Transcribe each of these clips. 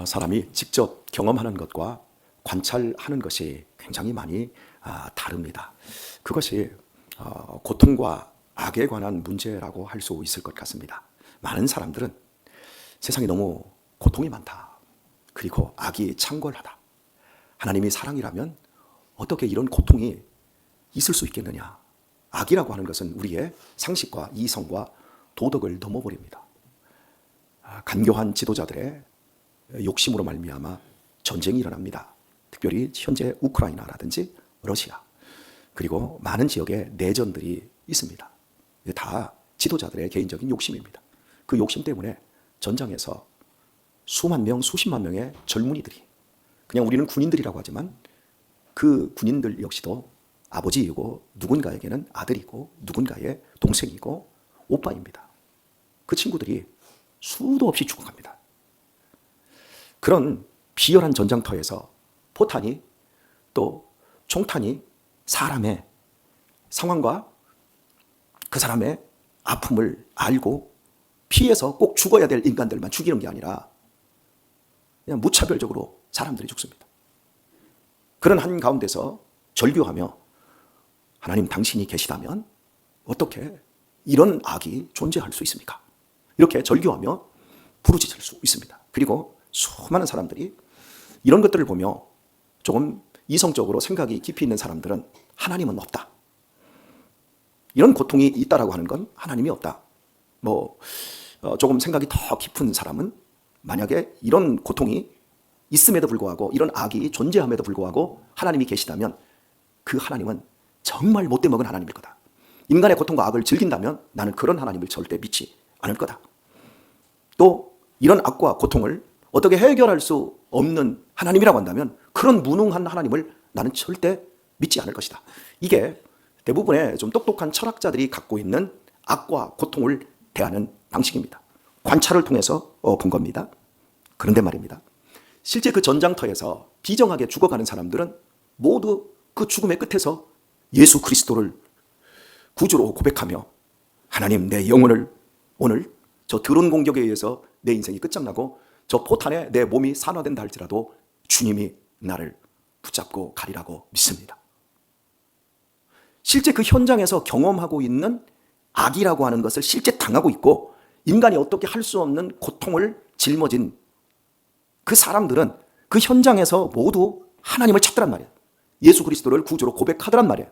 사람이 직접 경험하는 것과 관찰하는 것이 굉장히 많이 다릅니다. 그것이 고통과 악에 관한 문제라고 할 수 있을 것 같습니다. 많은 사람들은 세상에 너무 고통이 많다. 그리고 악이 창궐하다. 하나님이 사랑이라면 어떻게 이런 고통이 있을 수 있겠느냐. 악이라고 하는 것은 우리의 상식과 이성과 도덕을 넘어버립니다. 간교한 지도자들의 욕심으로 말미암아 전쟁이 일어납니다. 특별히 현재 우크라이나라든지 러시아, 그리고 많은 지역에 내전들이 있습니다. 이게 다 지도자들의 개인적인 욕심입니다. 그 욕심 때문에 전장에서 수만 명, 수십만 명의 젊은이들이, 그냥 우리는 군인들이라고 하지만 그 군인들 역시도 아버지이고 누군가에게는 아들이고 누군가의 동생이고 오빠입니다. 그 친구들이 수도 없이 죽어갑니다. 그런 비열한 전장터에서 포탄이 또 총탄이 사람의 상황과 그 사람의 아픔을 알고 피해서 꼭 죽어야 될 인간들만 죽이는 게 아니라 그냥 무차별적으로 사람들이 죽습니다. 그런 한가운데서 절규하며 하나님 당신이 계시다면 어떻게 이런 악이 존재할 수 있습니까? 이렇게 절규하며 부르짖을 수 있습니다. 그리고 수많은 사람들이 이런 것들을 보며 조금 이성적으로 생각이 깊이 있는 사람들은 하나님은 없다. 이런 고통이 있다라고 하는 건 하나님이 없다. 조금 생각이 더 깊은 사람은 만약에 이런 고통이 있음에도 불구하고 이런 악이 존재함에도 불구하고 하나님이 계시다면 그 하나님은 정말 못돼 먹은 하나님일 거다. 인간의 고통과 악을 즐긴다면 나는 그런 하나님을 절대 믿지 않을 거다. 또 이런 악과 고통을 어떻게 해결할 수 없는 하나님이라고 한다면 그런 무능한 하나님을 나는 절대 믿지 않을 것이다. 이게 대부분의 좀 똑똑한 철학자들이 갖고 있는 악과 고통을 대하는 방식입니다. 관찰을 통해서 본 겁니다. 그런데 말입니다. 실제 그 전장터에서 비정하게 죽어가는 사람들은 모두 그 죽음의 끝에서 예수 그리스도를 구주로 고백하며 하나님, 내 영혼을 오늘 저 드론 공격에 의해서 내 인생이 끝장나고 저 포탄에 내 몸이 산화된다 할지라도 주님이 나를 붙잡고 가리라고 믿습니다. 실제 그 현장에서 경험하고 있는 악이라고 하는 것을 실제 당하고 있고 인간이 어떻게 할 수 없는 고통을 짊어진 그 사람들은 그 현장에서 모두 하나님을 찾더란 말이에요. 예수 그리스도를 구주로 고백하더란 말이에요.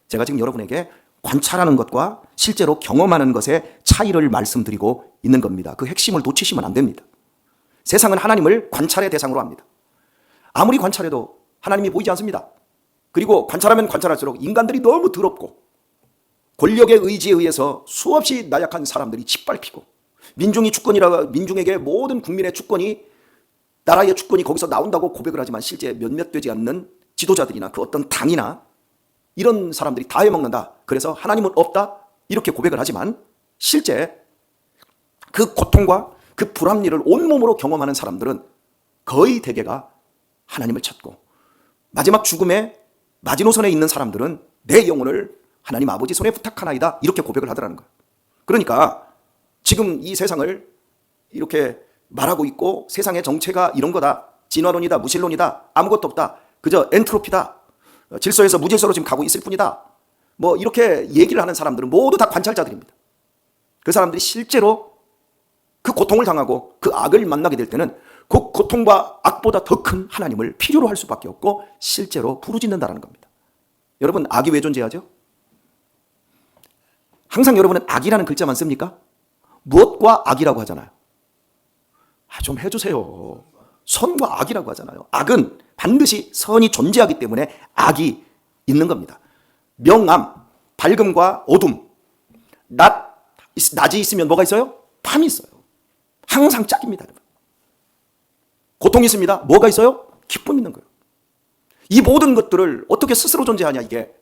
제가 지금 여러분에게 관찰하는 것과 실제로 경험하는 것의 차이를 말씀드리고 있는 겁니다. 그 핵심을 놓치시면 안 됩니다. 세상은 하나님을 관찰의 대상으로 합니다. 아무리 관찰해도 하나님이 보이지 않습니다. 그리고 관찰하면 관찰할수록 인간들이 너무 더럽고 권력의 의지에 의해서 수없이 나약한 사람들이 짓밟히고 민중이 주권이라 민중에게 모든 국민의 주권이 나라의 주권이 거기서 나온다고 고백을 하지만 실제 몇몇 되지 않는 지도자들이나 그 어떤 당이나 이런 사람들이 다 해먹는다. 그래서 하나님은 없다. 이렇게 고백을 하지만 실제 그 고통과 그 불합리를 온몸으로 경험하는 사람들은 거의 대개가 하나님을 찾고 마지막 죽음의 마지노선에 있는 사람들은 내 영혼을 하나님 아버지 손에 부탁하나이다. 이렇게 고백을 하더라는 거예요. 그러니까 지금 이 세상을 이렇게 말하고 있고 세상의 정체가 이런 거다. 진화론이다. 무신론이다. 아무것도 없다. 그저 엔트로피다. 질서에서 무질서로 지금 가고 있을 뿐이다. 이렇게 얘기를 하는 사람들은 모두 다 관찰자들입니다. 그 사람들이 실제로 그 고통을 당하고 그 악을 만나게 될 때는 그 고통과 악보다 더 큰 하나님을 필요로 할 수밖에 없고 실제로 부르짖는다는 겁니다. 여러분, 악이 왜 존재하죠? 항상 여러분은 악이라는 글자만 씁니까? 무엇과 악이라고 하잖아요. 좀 해주세요. 선과 악이라고 하잖아요. 악은 반드시 선이 존재하기 때문에 악이 있는 겁니다. 명암, 밝음과 어둠, 낮이 있으면 뭐가 있어요? 밤이 있어요. 항상 짝입니다. 고통이 있습니다. 뭐가 있어요? 기쁨이 있는 거예요. 이 모든 것들을 어떻게 스스로 존재하냐, 이게.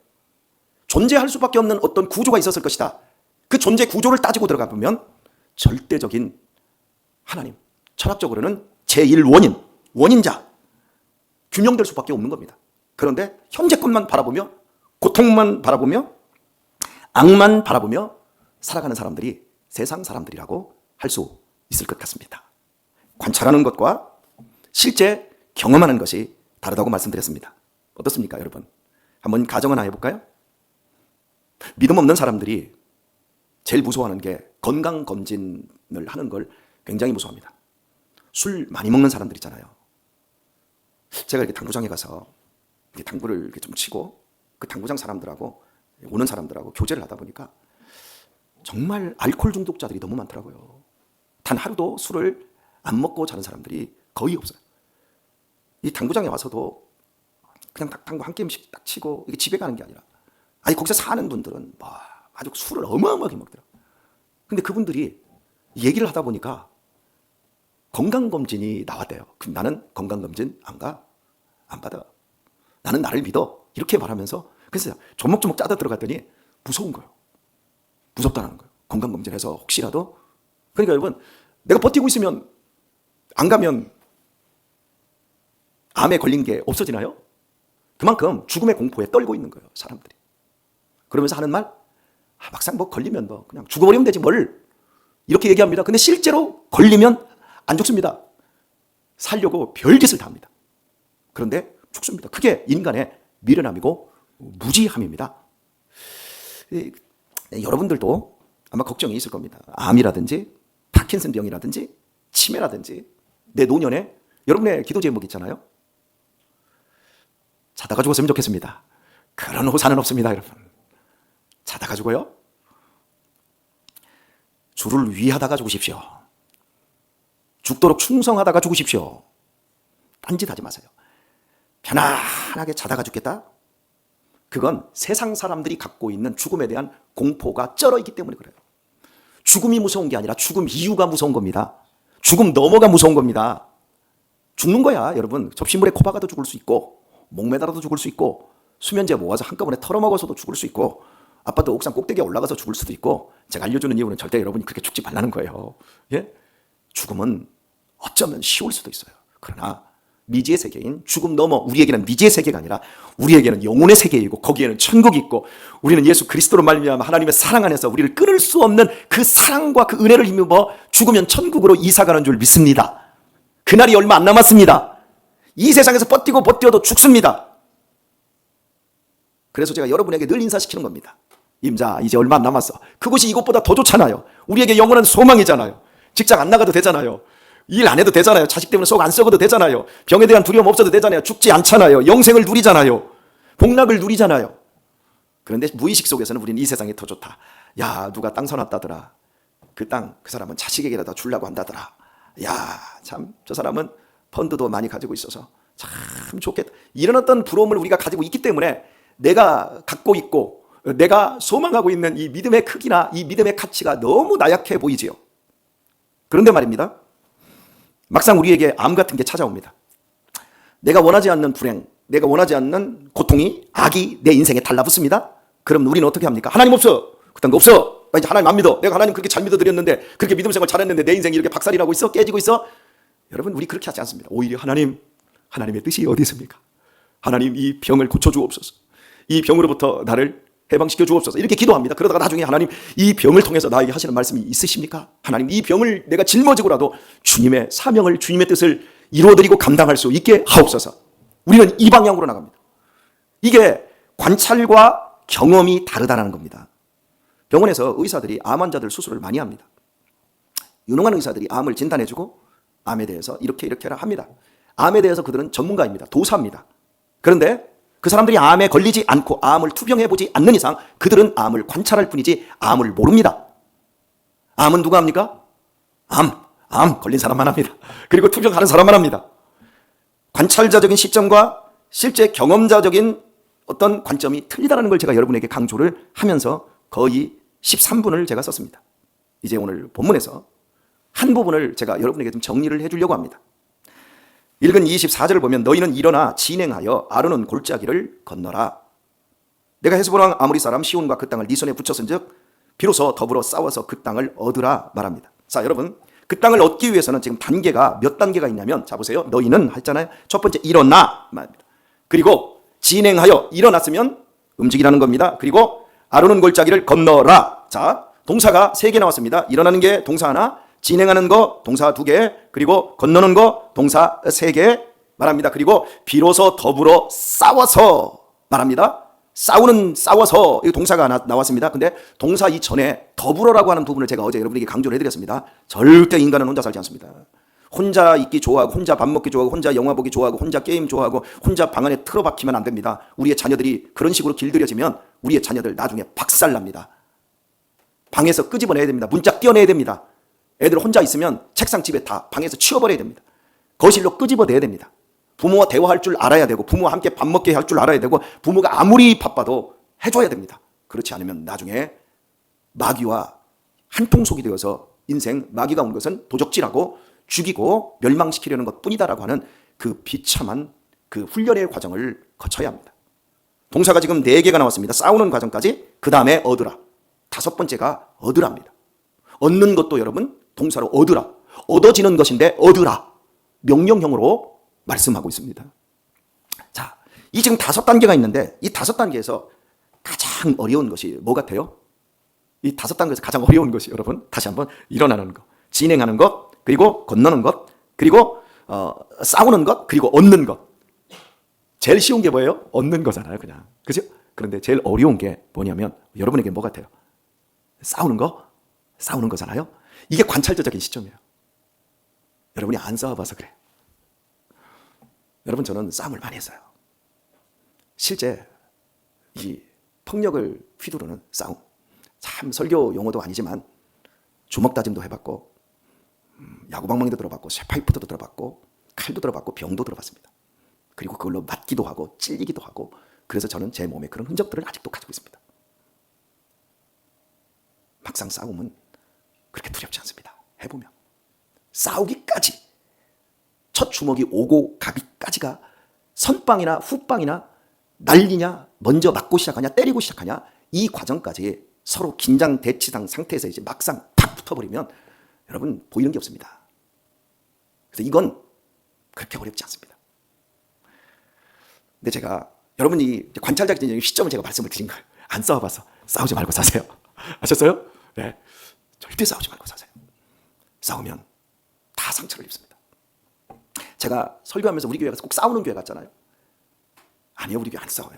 존재할 수밖에 없는 어떤 구조가 있었을 것이다. 그 존재 구조를 따지고 들어가 보면 절대적인 하나님, 철학적으로는 제1원인, 원인자, 규명될 수밖에 없는 겁니다. 그런데 현재 것만 바라보며 고통만 바라보며 악만 바라보며 살아가는 사람들이 세상 사람들이라고 할 수 있을 것 같습니다. 관찰하는 것과 실제 경험하는 것이 다르다고 말씀드렸습니다. 어떻습니까, 여러분? 한번 가정을 하나 해볼까요? 믿음 없는 사람들이 제일 무서워하는 게 건강검진을 하는 걸 굉장히 무서워합니다. 술 많이 먹는 사람들 있잖아요. 제가 이렇게 당구장에 가서 이렇게 당구를 이렇게 좀 치고 그 당구장 사람들하고 오는 사람들하고 교제를 하다 보니까 정말 알코올 중독자들이 너무 많더라고요. 단 하루도 술을 안 먹고 자는 사람들이 거의 없어요. 이 당구장에 와서도 그냥 당구 한 게임씩 딱 치고 이게 집에 가는 게 아니라 아니 거기서 사는 분들은 아주 술을 어마어마하게 먹더라고요. 근데 그분들이 얘기를 하다 보니까 건강검진이 나왔대요. 그럼 나는 건강검진 안 가? 안 받아. 나는 나를 믿어. 이렇게 말하면서 그래서 조목조목 짜다 들어갔더니 무서운 거예요. 무섭다는 거예요. 건강검진해서 혹시라도. 그러니까 여러분, 내가 버티고 있으면 안 가면 암에 걸린 게 없어지나요? 그만큼 죽음의 공포에 떨고 있는 거예요, 사람들이. 그러면서 하는 말, 막상 뭐 걸리면 뭐 그냥 죽어버리면 되지 뭘. 이렇게 얘기합니다. 근데 실제로 걸리면 안 죽습니다. 살려고 별짓을 다 합니다. 그런데 죽습니다. 그게 인간의 미련함이고 무지함입니다. 여러분들도 아마 걱정이 있을 겁니다. 암이라든지 파킨슨 병이라든지 치매라든지 내 노년에 여러분의 기도 제목 있잖아요. 자다가 죽었으면 좋겠습니다. 그런 호사는 없습니다, 여러분. 자다가 죽어요? 주를 위하다가 죽으십시오. 죽도록 충성하다가 죽으십시오. 딴짓하지 마세요. 편안하게 자다가 죽겠다? 그건 세상 사람들이 갖고 있는 죽음에 대한 공포가 쩔어 있기 때문에 그래요. 죽음이 무서운 게 아니라 죽음 이유가 무서운 겁니다. 죽음 너머가 무서운 겁니다. 죽는 거야, 여러분. 접시물에 코 박아도 죽을 수 있고 목매달아도 죽을 수 있고 수면제 모아서 한꺼번에 털어먹어서도 죽을 수 있고 아파트 옥상 꼭대기에 올라가서 죽을 수도 있고 제가 알려주는 이유는 절대 여러분이 그렇게 죽지 말라는 거예요. 예? 죽음은 어쩌면 쉬울 수도 있어요. 그러나 미지의 세계인 죽음 넘어 우리에게는 미지의 세계가 아니라 우리에게는 영혼의 세계이고 거기에는 천국이 있고 우리는 예수 그리스도로 말미암아 하나님의 사랑 안에서 우리를 끊을 수 없는 그 사랑과 그 은혜를 힘입어 죽으면 천국으로 이사가는 줄 믿습니다. 그날이 얼마 안 남았습니다. 이 세상에서 버텨도 죽습니다. 그래서 제가 여러분에게 늘 인사시키는 겁니다. 임자, 이제 얼마 안 남았어. 그것이 이것보다 더 좋잖아요. 우리에게 영원한 소망이잖아요. 직장 안 나가도 되잖아요. 일 안 해도 되잖아요. 자식 때문에 속 안 썩어도 되잖아요. 병에 대한 두려움 없어도 되잖아요. 죽지 않잖아요. 영생을 누리잖아요. 복락을 누리잖아요. 그런데 무의식 속에서는 우리는 이 세상이 더 좋다. 야, 누가 땅 사놨다더라. 그 땅, 그 사람은 자식에게라도 주려고 한다더라. 야, 참, 저 사람은 펀드도 많이 가지고 있어서 참 좋겠다. 이런 어떤 부러움을 우리가 가지고 있기 때문에 내가 갖고 있고 내가 소망하고 있는 이 믿음의 크기나 이 믿음의 가치가 너무 나약해 보이지요. 그런데 말입니다. 막상 우리에게 암 같은 게 찾아옵니다. 내가 원하지 않는 불행, 내가 원하지 않는 고통이, 악이 내 인생에 달라붙습니다. 그럼 우리는 어떻게 합니까? 하나님 없어. 그딴 거 없어. 이제 하나님 안 믿어. 내가 하나님 그렇게 잘 믿어드렸는데 그렇게 믿음 생활 잘했는데 내 인생이 이렇게 박살이 나고 있어? 깨지고 있어? 여러분, 우리 그렇게 하지 않습니다. 오히려 하나님의 뜻이 어디 있습니까? 하나님, 이 병을 고쳐주옵소서. 이 병으로부터 나를 해방시켜 주옵소서. 이렇게 기도합니다. 그러다가 나중에 하나님, 이 병을 통해서 나에게 하시는 말씀이 있으십니까? 하나님, 이 병을 내가 짊어지고라도 주님의 사명을, 주님의 뜻을 이루어드리고 감당할 수 있게 하옵소서. 우리는 이 방향으로 나갑니다. 이게 관찰과 경험이 다르다는 겁니다. 병원에서 의사들이 암 환자들 수술을 많이 합니다. 유능한 의사들이 암을 진단해주고 암에 대해서 이렇게 해라 합니다. 암에 대해서 그들은 전문가입니다. 도사입니다. 그런데 그 사람들이 암에 걸리지 않고 암을 투병해보지 않는 이상 그들은 암을 관찰할 뿐이지 암을 모릅니다. 암은 누가 합니까? 암 걸린 사람만 합니다. 그리고 투병하는 사람만 합니다. 관찰자적인 시점과 실제 경험자적인 어떤 관점이 틀리다는 걸 제가 여러분에게 강조를 하면서 거의 13분을 제가 썼습니다. 이제 오늘 본문에서 한 부분을 제가 여러분에게 좀 정리를 해주려고 합니다. 읽은 24절을 보면 너희는 일어나 진행하여 아르논 골짜기를 건너라. 내가 헤스본 왕 아모리 사람 시온과 그 땅을 네 손에 붙였은즉 비로소 더불어 싸워서 그 땅을 얻으라 말합니다. 자, 여러분, 그 땅을 얻기 위해서는 지금 단계가 몇 단계가 있냐면, 자 보세요. 너희는 했잖아요. 첫 번째 일어나 말입니다. 그리고 진행하여, 일어났으면 움직이라는 겁니다. 그리고 아르논 골짜기를 건너라. 자, 동사가 3개 나왔습니다. 일어나는 게 동사 하나, 진행하는 거 동사 2개, 그리고 건너는 거 동사 3개 말합니다. 그리고 비로소 더불어 싸워서 말합니다. 싸워서 이 동사가 나왔습니다. 근데 동사 이전에 더불어라고 하는 부분을 제가 어제 여러분에게 강조를 해드렸습니다. 절대 인간은 혼자 살지 않습니다. 혼자 있기 좋아하고, 혼자 밥 먹기 좋아하고, 혼자 영화 보기 좋아하고, 혼자 게임 좋아하고, 혼자 방 안에 틀어박히면 안 됩니다. 우리의 자녀들이 그런 식으로 길들여지면 우리의 자녀들 나중에 박살납니다. 방에서 끄집어내야 됩니다. 문짝 떼어내야 됩니다. 애들 혼자 있으면 책상 집에 다 방에서 치워버려야 됩니다. 거실로 끄집어내야 됩니다. 부모와 대화할 줄 알아야 되고, 부모와 함께 밥 먹게 할 줄 알아야 되고, 부모가 아무리 바빠도 해줘야 됩니다. 그렇지 않으면 나중에 마귀와 한통속이 되어서 인생 마귀가 온 것은 도적질하고 죽이고 멸망시키려는 것뿐이다라고 하는 그 비참한 그 훈련의 과정을 거쳐야 합니다. 동사가 지금 4개가 나왔습니다. 싸우는 과정까지, 그 다음에 얻으라. 5번째가 얻으라입니다. 얻는 것도 여러분 동사로 얻으라. 얻어지는 것인데 얻으라. 명령형으로 말씀하고 있습니다. 자, 이 지금 5단계가 있는데 이 5단계에서 가장 어려운 것이 뭐 같아요? 이 5단계에서 가장 어려운 것이 여러분 다시 한번 일어나는 것, 진행하는 것, 그리고 건너는 것, 그리고 싸우는 것, 그리고 얻는 것. 제일 쉬운 게 뭐예요? 얻는 거잖아요, 그냥. 그죠? 그런데 제일 어려운 게 뭐냐면 여러분에게 뭐 같아요? 싸우는 거잖아요. 이게 관찰자적인 시점이에요. 여러분이 안 싸워봐서 그래. 여러분, 저는 싸움을 많이 했어요. 실제 이 폭력을 휘두르는 싸움, 참 설교 용어도 아니지만 주먹 다짐도 해봤고, 야구방망이도 들어봤고, 쇠파이프도 들어봤고, 칼도 들어봤고, 병도 들어봤습니다. 그리고 그걸로 맞기도 하고 찔리기도 하고, 그래서 저는 제 몸에 그런 흔적들을 아직도 가지고 있습니다. 막상 싸움은 그렇게 두렵지 않습니다. 해보면 싸우기까지, 첫 주먹이 오고 가기까지가 선빵이나 후빵이나 날리냐, 먼저 맞고 시작하냐, 때리고 시작하냐, 이 과정까지 서로 긴장 대치상 상태에서 이제 막상 팍 붙어버리면 여러분 보이는 게 없습니다. 그래서 이건 그렇게 어렵지 않습니다. 근데 제가 여러분이 관찰자적인 시점을 제가 말씀을 드린 거예요. 안 싸워봐서 싸우지 말고 사세요. 아셨어요? 네, 절대 싸우지 말고 사세요. 싸우면 다 상처를 입습니다. 제가 설교하면서 우리 교회 가서 꼭 싸우는 교회 갔잖아요. 아니요, 우리 교회 안 싸워요.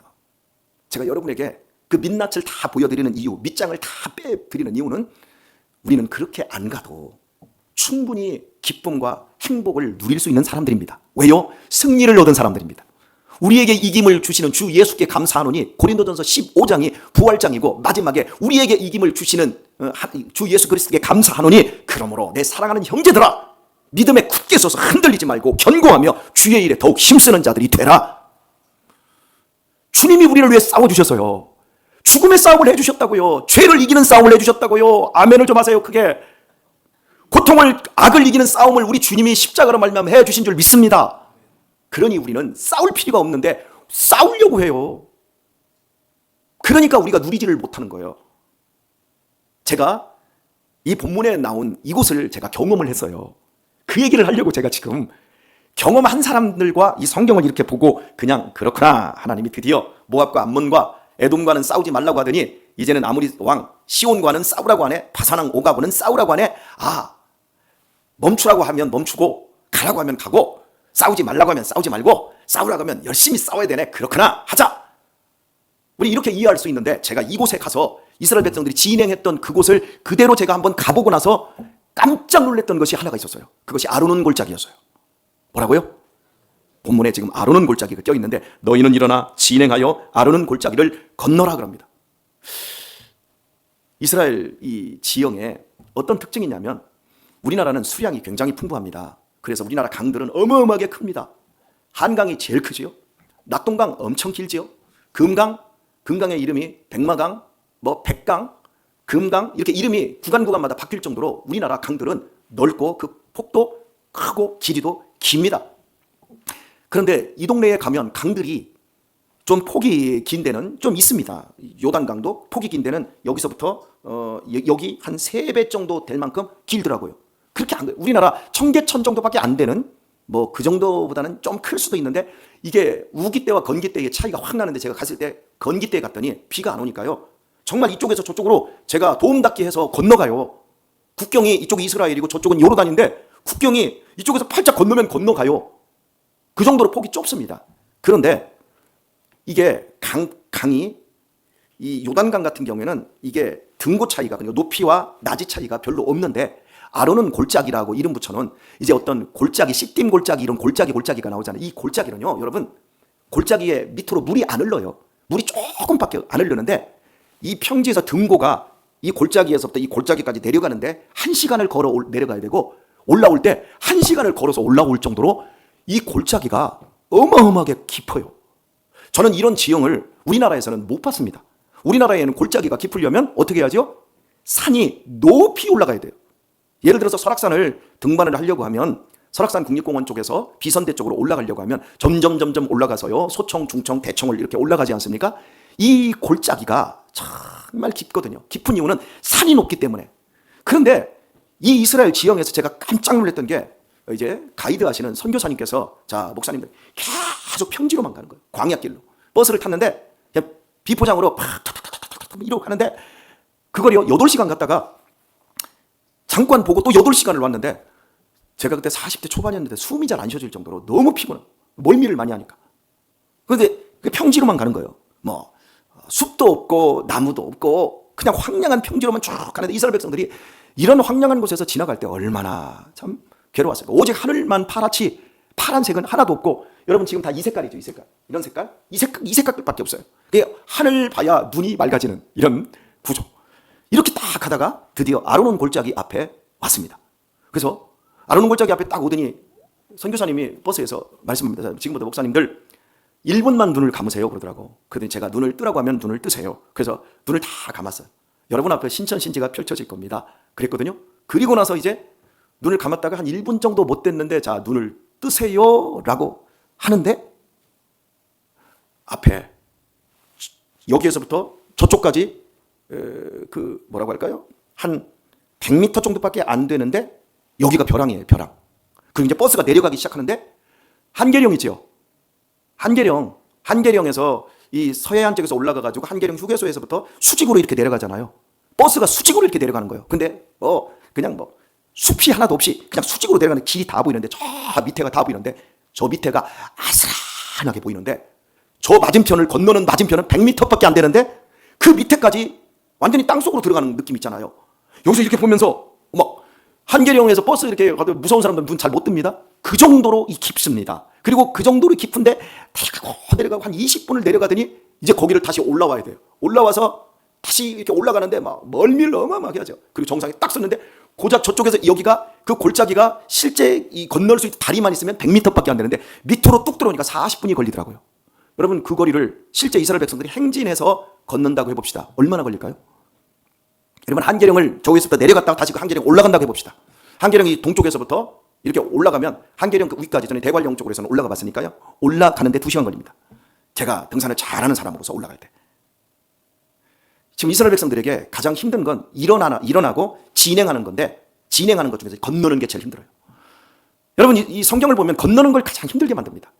제가 여러분에게 그 민낯을 다 보여드리는 이유, 밑장을 다 빼드리는 이유는 우리는 그렇게 안 가도 충분히 기쁨과 행복을 누릴 수 있는 사람들입니다. 왜요? 승리를 얻은 사람들입니다. 우리에게 이김을 주시는 주 예수께 감사하노니, 고린도전서 15장이 부활장이고 마지막에 우리에게 이김을 주시는 주 예수 그리스도께 감사하노니, 그러므로 내 사랑하는 형제들아, 믿음에 굳게 서서 흔들리지 말고 견고하며 주의 일에 더욱 힘쓰는 자들이 되라. 주님이 우리를 위해 싸워주셨어요. 죽음의 싸움을 해주셨다고요. 죄를 이기는 싸움을 해주셨다고요. 아멘을 좀 하세요, 크게. 고통을, 악을 이기는 싸움을 우리 주님이 십자가로 말미암아 해주신 줄 믿습니다. 그러니 우리는 싸울 필요가 없는데 싸우려고 해요. 그러니까 우리가 누리지를 못하는 거예요. 제가 이 본문에 나온 이곳을 제가 경험을 했어요. 그 얘기를 하려고 제가 지금 경험한 사람들과 이 성경을 이렇게 보고 그냥 그렇구나, 하나님이 드디어 모압과 암몬과 에돔과는 싸우지 말라고 하더니 이제는 아모리 왕 시온과는 싸우라고 하네, 바산왕 오가고는 싸우라고 하네. 아, 멈추라고 하면 멈추고 가라고 하면 가고, 싸우지 말라고 하면 싸우지 말고, 싸우라고 하면 열심히 싸워야 되네, 그렇구나, 하자. 우리 이렇게 이해할 수 있는데, 제가 이곳에 가서 이스라엘 백성들이 진행했던 그곳을 그대로 제가 한번 가보고 나서 깜짝 놀랐던 것이 하나가 있었어요. 그것이 아르논 골짜기였어요. 뭐라고요? 본문에 지금 아르논 골짜기가 껴있는데, 너희는 일어나 진행하여 아르논 골짜기를 건너라 그럽니다. 이스라엘 이 지형에 어떤 특징이 있냐면, 우리나라는 수량이 굉장히 풍부합니다. 그래서 우리나라 강들은 어마어마하게 큽니다. 한강이 제일 크지요. 낙동강 엄청 길지요. 금강의 이름이 백마강, 백강, 금강, 이렇게 이름이 구간마다 바뀔 정도로 우리나라 강들은 넓고 그 폭도 크고 길이도 깁니다. 그런데 이 동네에 가면 강들이 좀 폭이 긴 데는 좀 있습니다. 요단강도 폭이 긴 데는 여기서부터 여기 한 3배 정도 될 만큼 길더라고요. 그렇게 안, 우리나라 청계천 정도밖에 안 되는, 그 정도보다는 좀 클 수도 있는데, 이게 우기 때와 건기 때의 차이가 확 나는데, 제가 갔을 때 건기 때에 갔더니 비가 안 오니까요, 정말 이쪽에서 저쪽으로 제가 도움 닫기 해서 건너가요. 국경이 이쪽이 이스라엘이고 저쪽은 요르단인데 국경이 이쪽에서 팔짝 건너면 건너가요. 그 정도로 폭이 좁습니다. 그런데 이게 강이 이 요단강 같은 경우에는 이게 등고 차이가, 그러니까 높이와 낮이 차이가 별로 없는데 아론은 골짜기라고 이름 붙여놓은 이제 어떤 골짜기, 시딤 골짜기, 이런 골짜기가 나오잖아요. 이 골짜기는요, 여러분, 골짜기에 밑으로 물이 안 흘러요. 물이 조금밖에 안 흐르는데 이 평지에서 등고가 이 골짜기에서부터 이 골짜기까지 내려가는데 1시간을 걸어 내려가야 되고, 올라올 때 1시간을 걸어서 올라올 정도로 이 골짜기가 어마어마하게 깊어요. 저는 이런 지형을 우리나라에서는 못 봤습니다. 우리나라에는 골짜기가 깊으려면 어떻게 해야죠? 산이 높이 올라가야 돼요. 예를 들어서 설악산을 등반을 하려고 하면 설악산 국립공원 쪽에서 비선대 쪽으로 올라가려고 하면 점점 올라가서요, 소청, 중청, 대청을 이렇게 올라가지 않습니까? 이 골짜기가 정말 깊거든요. 깊은 이유는 산이 높기 때문에. 그런데 이 이스라엘 지형에서 제가 깜짝 놀랐던 게, 이제 가이드 하시는 선교사님께서, 자, 목사님들 계속 평지로만 가는 거예요. 광야길로 버스를 탔는데 그냥 비포장으로 팍 이러고 가는데 그걸요 8시간 갔다가 잠깐 보고 또 8시간을 왔는데, 제가 그때 40대 초반이었는데 숨이 잘 안 쉬어질 정도로 너무 피곤해요. 멀미를 많이 하니까. 그런데 평지로만 가는 거예요. 뭐 숲도 없고 나무도 없고 그냥 황량한 평지로만 쭉 가는데 이스라엘 백성들이 이런 황량한 곳에서 지나갈 때 얼마나 참 괴로웠을까. 오직 하늘만 파랗지 파란색은 하나도 없고, 여러분 지금 다 이 색깔이죠. 이 색깔, 이런 색깔, 이 색깔밖에 없어요. 하늘 봐야 눈이 맑아지는 이런 구조. 이렇게 딱 가다가 드디어 아르논 골짜기 앞에 왔습니다. 그래서 아르논 골짜기 앞에 딱 오더니 선교사님이 버스에서 말씀합니다. 지금부터 목사님들 1분만 눈을 감으세요 그러더라고. 그랬더니 제가 눈을 뜨라고 하면 눈을 뜨세요. 그래서 눈을 다 감았어요. 여러분 앞에 신천신지가 펼쳐질 겁니다. 그랬거든요. 그리고 나서 이제 눈을 감았다가 한 1분 정도 못 됐는데, 자, 눈을 뜨세요 라고 하는데 앞에 여기에서부터 저쪽까지 그 뭐라고 할까요? 한 100m 정도밖에 안 되는데 여기가 벼랑이에요, 벼랑. 그리고 이제 버스가 내려가기 시작하는데 한계령이죠. 한계령에서 이 서해안 쪽에서 올라가가지고 한계령 휴게소에서부터 수직으로 이렇게 내려가잖아요. 버스가 수직으로 이렇게 내려가는 거예요. 근데 그냥 뭐 숲이 하나도 없이 그냥 수직으로 내려가는 길이 다 보이는데, 저 밑에가 다 보이는데, 저 밑에가 아슬아슬하게 보이는데, 저 맞은편을 건너는 맞은편은 100m밖에 안 되는데 그 밑에까지 완전히 땅속으로 들어가는 느낌 있잖아요. 여기서 이렇게 보면서 막 한계령에서 버스 이렇게 가도 무서운 사람들은 눈 잘 못 뜹니다. 그 정도로 깊습니다. 그리고 그 정도로 깊은데 내려가고 한 20분을 내려가더니 이제 거기를 다시 올라와야 돼요. 올라와서 다시 이렇게 올라가는데 막 멀미를 어마어마하게 하죠. 그리고 정상에 딱 섰는데 고작 저쪽에서 여기가 그 골짜기가 실제 이 건널 수 있는 다리만 있으면 100m밖에 안 되는데 밑으로 뚝 들어오니까 40분이 걸리더라고요. 여러분 그 거리를 실제 이스라엘 백성들이 행진해서 건넌다고 해봅시다. 얼마나 걸릴까요? 여러분 한계령을 저기서부터 내려갔다가 다시 그 한계령 올라간다고 해봅시다. 한계령이 동쪽에서부터 이렇게 올라가면 한계령 그 위까지, 전에 대관령 쪽으로서는 올라가 봤으니까요. 올라가는데 2시간 걸립니다. 제가 등산을 잘하는 사람으로서 올라갈 때. 지금 이스라엘 백성들에게 가장 힘든 건 일어나고 진행하는 건데, 진행하는 것 중에서 건너는 게 제일 힘들어요. 여러분 이 성경을 보면 건너는 걸 가장 힘들게 만듭니다.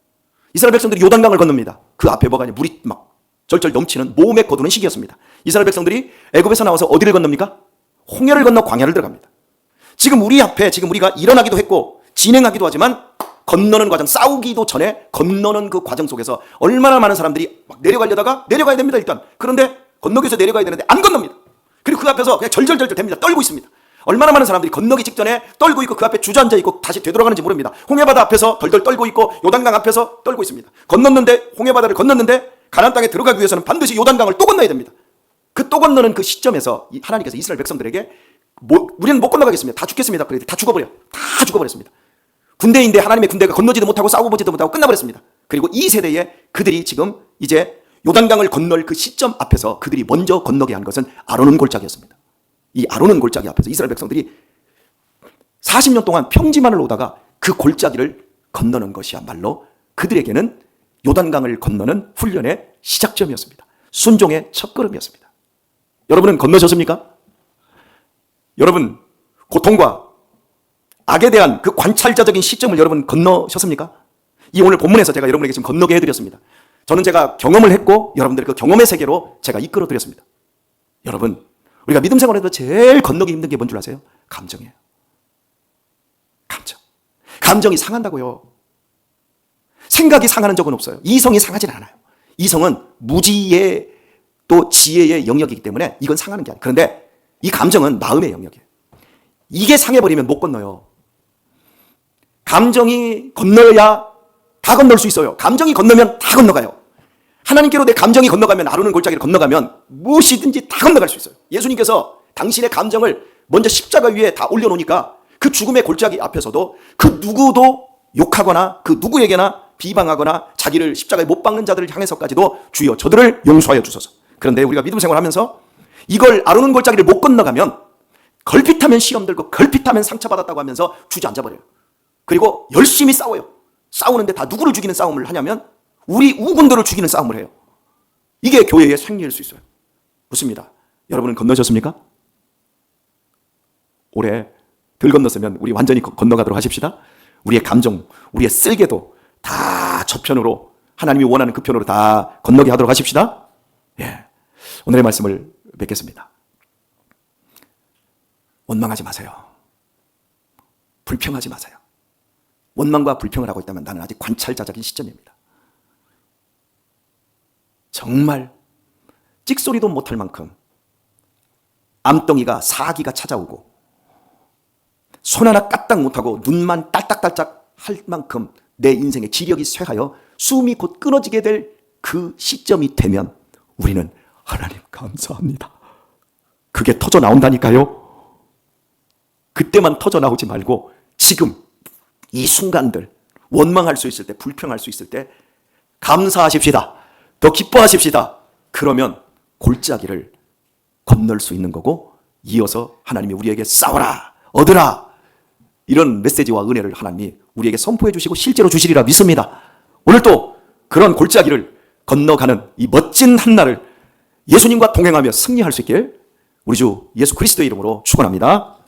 이스라엘 백성들이 요단강을 건넙니다. 그 앞에 뭐가 아니라 물이 막 절절 넘치는 모험에 거두는 시기였습니다. 이스라엘 백성들이 애굽에서 나와서 어디를 건넙니까? 홍해를 건너 광야를 들어갑니다. 지금 우리 앞에 지금 우리가 일어나기도 했고 진행하기도 하지만 건너는 과정, 싸우기도 전에 건너는 그 과정 속에서 얼마나 많은 사람들이 막 내려가려다가 내려가야 됩니다. 일단 그런데 건너기 위해서 내려가야 되는데 안 건넙니다. 그리고 그 앞에서 그냥 절절절절 됩니다. 떨고 있습니다. 얼마나 많은 사람들이 건너기 직전에 떨고 있고 그 앞에 주저앉아 있고 다시 되돌아가는지 모릅니다. 홍해바다 앞에서 덜덜 떨고 있고 요단강 앞에서 떨고 있습니다. 건넜는데, 홍해바다를 건넜는데 가나안 땅에 들어가기 위해서는 반드시 요단강을 또 건너야 됩니다. 그 또 건너는 그 시점에서 하나님께서 이스라엘 백성들에게 우리는 못 건너가겠습니다. 다 죽겠습니다. 그래서 다 죽어버렸습니다. 군대인데 하나님의 군대가 건너지도 못하고 싸워보지도 못하고 끝나버렸습니다. 그리고 이 세대에 그들이 지금 이제 요단강을 건널 그 시점 앞에서 그들이 먼저 건너게 한 것은 아르논 골짜기였습니다. 이 아르논 골짜기 앞에서 이스라엘 백성들이 40년 동안 평지만을 오다가 그 골짜기를 건너는 것이야말로 그들에게는 요단강을 건너는 훈련의 시작점이었습니다. 순종의 첫걸음이었습니다. 여러분은 건너셨습니까? 여러분 고통과 악에 대한 그 관찰자적인 시점을 여러분 건너셨습니까? 이 오늘 본문에서 제가 여러분에게 지금 건너게 해드렸습니다. 저는 제가 경험을 했고 여러분들의 그 경험의 세계로 제가 이끌어 드렸습니다. 여러분 우리가 믿음 생활에서 제일 건너기 힘든 게 뭔 줄 아세요? 감정이에요. 감정. 감정이 상한다고요. 생각이 상하는 적은 없어요. 이성이 상하진 않아요. 이성은 무지의 또 지혜의 영역이기 때문에 이건 상하는 게 아니에요. 그런데 이 감정은 마음의 영역이에요. 이게 상해버리면 못 건너요. 감정이 건너야 다 건널 수 있어요. 감정이 건너면 다 건너가요. 하나님께로 내 감정이 건너가면, 아르는 골짜기를 건너가면 무엇이든지 다 건너갈 수 있어요. 예수님께서 당신의 감정을 먼저 십자가 위에 다 올려놓으니까 그 죽음의 골짜기 앞에서도 그 누구도 욕하거나 그 누구에게나 비방하거나 자기를 십자가에 못 박는 자들을 향해서까지도 주여 저들을 용서하여 주소서. 그런데 우리가 믿음 생활하면서 이걸 아르는 골짜기를 못 건너가면 걸핏하면 시험 들고 걸핏하면 상처받았다고 하면서 주저앉아버려요. 그리고 열심히 싸워요. 싸우는데 다 누구를 죽이는 싸움을 하냐면 우리 우군들을 죽이는 싸움을 해요. 이게 교회의 생리일 수 있어요. 묻습니다. 여러분은 건너셨습니까? 올해 덜 건넜으면 우리 완전히 건너가도록 하십시다. 우리의 감정, 우리의 쓸개도 다 저편으로, 하나님이 원하는 그 편으로 다 건너게 하도록 하십시다. 예. 오늘의 말씀을 맺겠습니다. 원망하지 마세요. 불평하지 마세요. 원망과 불평을 하고 있다면 나는 아직 관찰자적인 시점입니다. 정말 찍소리도 못할 만큼 암덩이가 사기가 찾아오고 손 하나 까딱 못하고 눈만 딸딱딸딱 할 만큼 내 인생의 지력이 쇠하여 숨이 곧 끊어지게 될 그 시점이 되면 우리는 하나님 감사합니다. 그게 터져 나온다니까요. 그때만 터져 나오지 말고 지금 이 순간들, 원망할 수 있을 때, 불평할 수 있을 때 감사하십시다. 더 기뻐하십시다. 그러면 골짜기를 건널 수 있는 거고, 이어서 하나님이 우리에게 싸워라, 얻으라, 이런 메시지와 은혜를 하나님이 우리에게 선포해 주시고 실제로 주시리라 믿습니다. 오늘 또 그런 골짜기를 건너가는 이 멋진 한날을 예수님과 동행하며 승리할 수 있길 우리 주 예수 그리스도의 이름으로 축원합니다.